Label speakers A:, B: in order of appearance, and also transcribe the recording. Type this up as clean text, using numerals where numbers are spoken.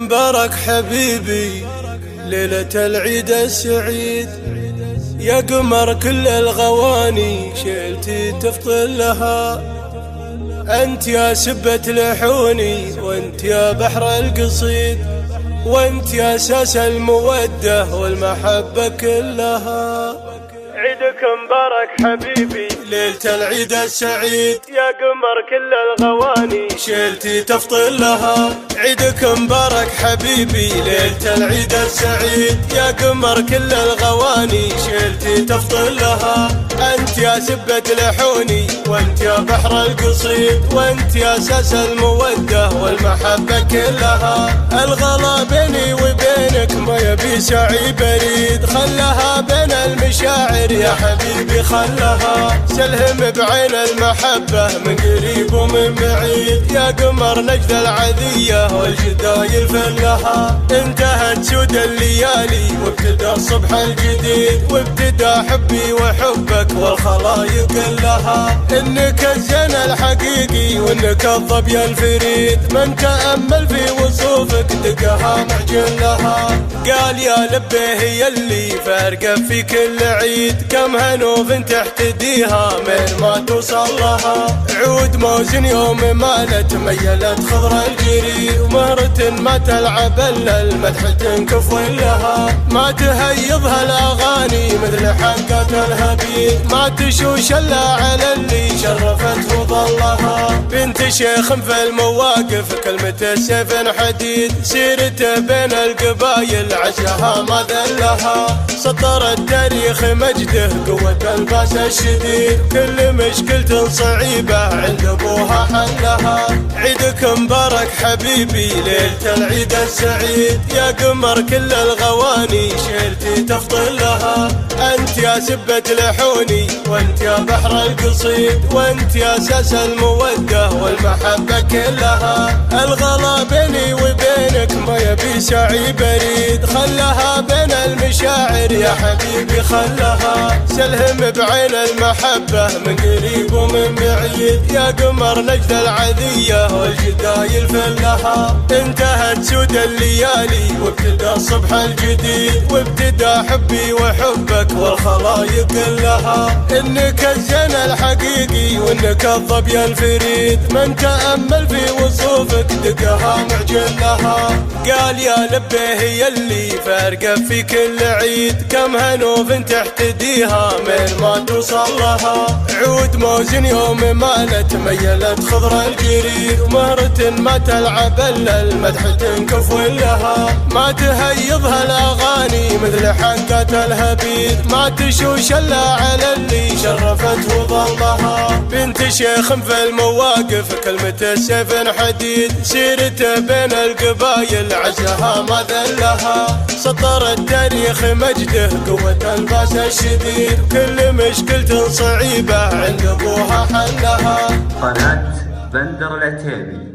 A: مبارك حبيبي ليلة العيد السعيد، يا قمر كل الغواني شلتي تفضل لها. أنت يا سبة لحوني وأنت يا بحر القصيد، وأنت يا أساس المودة والمحبة كلها. عيدك مبارك حبيبي ليلة العيد السعيد، يا قمر كل الغواني شلتي تفضل لها. عيدك مبارك حبيبي ليلة العيد السعيد، يا قمر كل الغواني شلتي تفضل لها. أنت يا سبة لحوني وأنت يا بحر القصيد، وأنت يا أساس المودة والمحبة كلها. الغلا بيني وبينك ما يبي سعي بريد، خلها بين المشاعر يا حبيبي خلها. سلهم بعين المحبة من قريب ومن بعيد، يا قمر نجد العذية والجدايل فلها. انتهت سود الليالي وابتدى الصبح الجديد، وابتدى حبي وحبك والخلايق كلها. انك الزين الحقيقي وانك الظبي الفريد، من تأمل في وصوفك دقها معجلها. قال يا لبيه يلي فارقة في كل عيد، كم هنوف تحتديها من ما توصل لها. عود موزن يوم مالت ميلت خضر الجري، ومهرة ما تلعب الا المدح تنكف لها. ما تهيضها الاغاني مثل حقات الهبيد، ما تشوش الا على اللي شرفت وظلها. بنت شيخ في المواقف كلمة سيف حديد، سيرته بين القبايل عشها ما ذلها. سطر التاريخ مجده قوة الباس الشديد، كل مشكلة صعيبة عند ابوها حلها. عيدك مبارك حبيبي ليلة العيد السعيد، يا قمر كل الغواني شلتي تفضل لها. أنت يا سبة لحوني وأنت يا بحر القصيد، وأنت يا أساس المودة والمحبة كلها. الغلا بيني وبينك ما يبي سعي بريد، خلها بين المشاعر يا حبيبي خلها. سلهم بعين المحبة من قريب ومن بعيد، يا قمر نجد العذية والجدايل فلها. انتهت سود الليالي وابتدى الصبح الجديد، وابتدى حبي وحبك والخلايق كلها. انك الزين الحقيقي وانك الظبي الفريد، من تأمل في وصوفك دقها معجلها. قال يا لبيه يلي فارقة في كل عيد، كم هنوف تحتديها من ما توصل لها. عود موزن يوم مالت ميلت خضر الجريد، ومهرة ما تلعب الا المدح تنكف لها. ما تهيضها الاغاني مثل حقات الهبيد، ما تشوش الا على اللي شرفت وظلها. بنت شيخ في المواقف كلمة سيف حديد، سيرته بين القبايل عزها ما ذلها. سطر التاريخ مجده قوة الباس الشديد، كل مشكلة صعيبة عند ابوها حلها.
B: قناة بندر العتيبي.